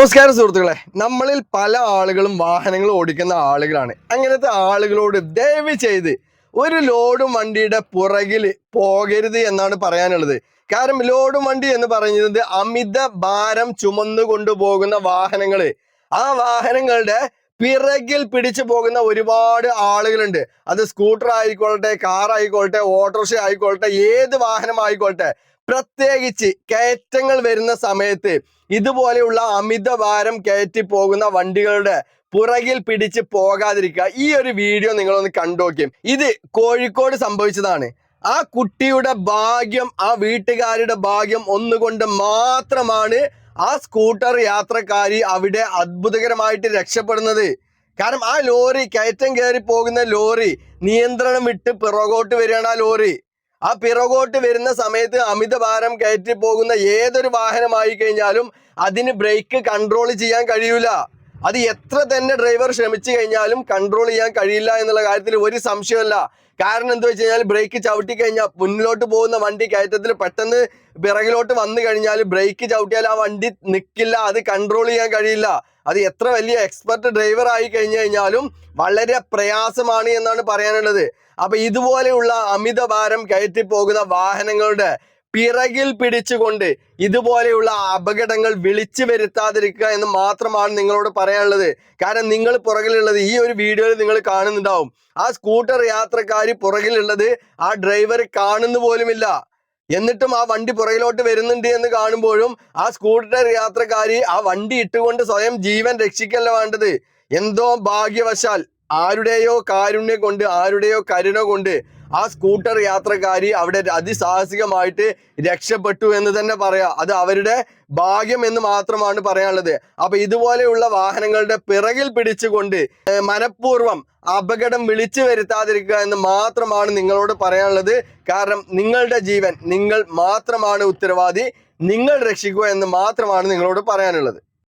നമസ്കാരം സുഹൃത്തുക്കളെ, നമ്മളിൽ പല ആളുകളും വാഹനങ്ങൾ ഓടിക്കുന്ന ആളുകളാണ്. അങ്ങനത്തെ ആളുകളോട് ദയവ് ചെയ്ത് ഒരു ലോഡും വണ്ടിയുടെ പുറകിൽ പോകരുത് എന്നാണ് പറയാനുള്ളത്. കാരണം ലോഡും വണ്ടി എന്ന് പറയുന്നത് അമിത ഭാരം ചുമന്നു കൊണ്ടുപോകുന്ന വാഹനങ്ങൾ. ആ വാഹനങ്ങളുടെ പിറകിൽ പിടിച്ചു പോകുന്ന ഒരുപാട് ആളുകളുണ്ട്. അത് സ്കൂട്ടർ ആയിക്കോട്ടെ, കാർ ആയിക്കോട്ടെ, ഓട്ടോറിക്ഷ ആയിക്കോട്ടെ, ഏത് വാഹനം ആയിക്കോട്ടെ. പ്രത്യേകിച്ച് കയറ്റങ്ങൾ വരുന്ന സമയത്ത് ഇതുപോലെയുള്ള അമിതഭാരം കയറ്റി പോകുന്ന വണ്ടികളുടെ പുറകിൽ പിടിച്ച് പോകാതിരിക്കുക. ഈ ഒരു വീഡിയോ നിങ്ങളൊന്ന് കണ്ടുനോക്കിയും. ഇത് കോഴിക്കോട് സംഭവിച്ചതാണ്. ആ കുട്ടിയുടെ ഭാഗ്യം, ആ വീട്ടുകാരുടെ ഭാഗ്യം ഒന്നുകൊണ്ട് മാത്രമാണ് ആ സ്കൂട്ടർ യാത്രക്കാരി അവിടെ അത്ഭുതകരമായിട്ട് രക്ഷപ്പെടുന്നത്. കാരണം ആ ലോറി, കയറ്റം കയറി പോകുന്ന ലോറി നിയന്ത്രണം വിട്ട് പിറകോട്ട് വരികയാണ്. ആ ലോറി ആ പിറകോട്ട് വരുന്ന സമയത്ത് അമിതഭാരം കയറ്റി പോകുന്ന ഏതൊരു വാഹനമായി കഴിഞ്ഞാലും അതിന് ബ്രേക്ക് കൺട്രോൾ ചെയ്യാൻ കഴിയൂല. അത് എത്ര തന്നെ ഡ്രൈവർ ശ്രമിച്ചു കഴിഞ്ഞാലും കൺട്രോൾ ചെയ്യാൻ കഴിയില്ല എന്നുള്ള കാര്യത്തിൽ ഒരു സംശയമല്ല. കാരണം എന്താ വെച്ച് കഴിഞ്ഞാൽ ബ്രേക്ക് ചവിട്ടി കഴിഞ്ഞാൽ മുന്നിലോട്ട് പോകുന്ന വണ്ടി കയറ്റത്തിൽ പെട്ടെന്ന് പിറകിലോട്ട് വന്നു കഴിഞ്ഞാൽ ബ്രേക്ക് ചവിട്ടിയാൽ ആ വണ്ടി നിൽക്കില്ല, അത് കൺട്രോൾ ചെയ്യാൻ കഴിയില്ല. അത് എത്ര വലിയ എക്സ്പെർട്ട് ഡ്രൈവർ ആയി കഴിഞ്ഞു കഴിഞ്ഞാലും വളരെ പ്രയാസമാണ് എന്നാണ് പറയാനുള്ളത്. അപ്പൊ ഇതുപോലെയുള്ള അമിതഭാരം കയറ്റി പോകുന്ന വാഹനങ്ങളുടെ പിറകിൽ പിടിച്ചുകൊണ്ട് ഇതുപോലെയുള്ള അപകടങ്ങൾ വിളിച്ചു വരുത്താതിരിക്കുക എന്ന് മാത്രമാണ് നിങ്ങളോട് പറയാനുള്ളത്. കാരണം നിങ്ങൾ പുറകിലുള്ളത് ഈ ഒരു വീഡിയോയിൽ നിങ്ങൾ കാണുന്നുണ്ടാവും. ആ സ്കൂട്ടർ യാത്രക്കാരി പുറകിലുള്ളത് ആ ഡ്രൈവർ കാണുന്നു പോലുമില്ല. എന്നിട്ടും ആ വണ്ടി പുറകിലോട്ട് വരുന്നുണ്ട് എന്ന് കാണുമ്പോഴും ആ സ്കൂട്ടർ യാത്രക്കാരി ആ വണ്ടി ഇട്ടുകൊണ്ട് സ്വയം ജീവൻ രക്ഷിക്കല്ല വേണ്ടത്. എന്തോ ഭാഗ്യവശാൽ ആരുടെയോ കാരുണ്യം കൊണ്ട്, ആരുടെയോ കരുണ കൊണ്ട് ആ സ്കൂട്ടർ യാത്രക്കാരി അവിടെ അതിസാഹസികമായിട്ട് രക്ഷപ്പെട്ടു എന്ന് തന്നെ പറയാം. അത് അവരുടെ ഭാഗ്യം എന്ന് മാത്രമാണ് പറയാനുള്ളത്. അപ്പൊ ഇതുപോലെയുള്ള വാഹനങ്ങളുടെ പിറകിൽ പിടിച്ചുകൊണ്ട് മനഃപൂർവ്വം അപകടം വിളിച്ചു വരുത്താതിരിക്കുക എന്ന് മാത്രമാണ് നിങ്ങളോട് പറയാനുള്ളത്. കാരണം നിങ്ങളുടെ ജീവൻ നിങ്ങൾ മാത്രമാണ് ഉത്തരവാദി. നിങ്ങൾ രക്ഷിക്കുക എന്ന് മാത്രമാണ് നിങ്ങളോട് പറയാനുള്ളത്.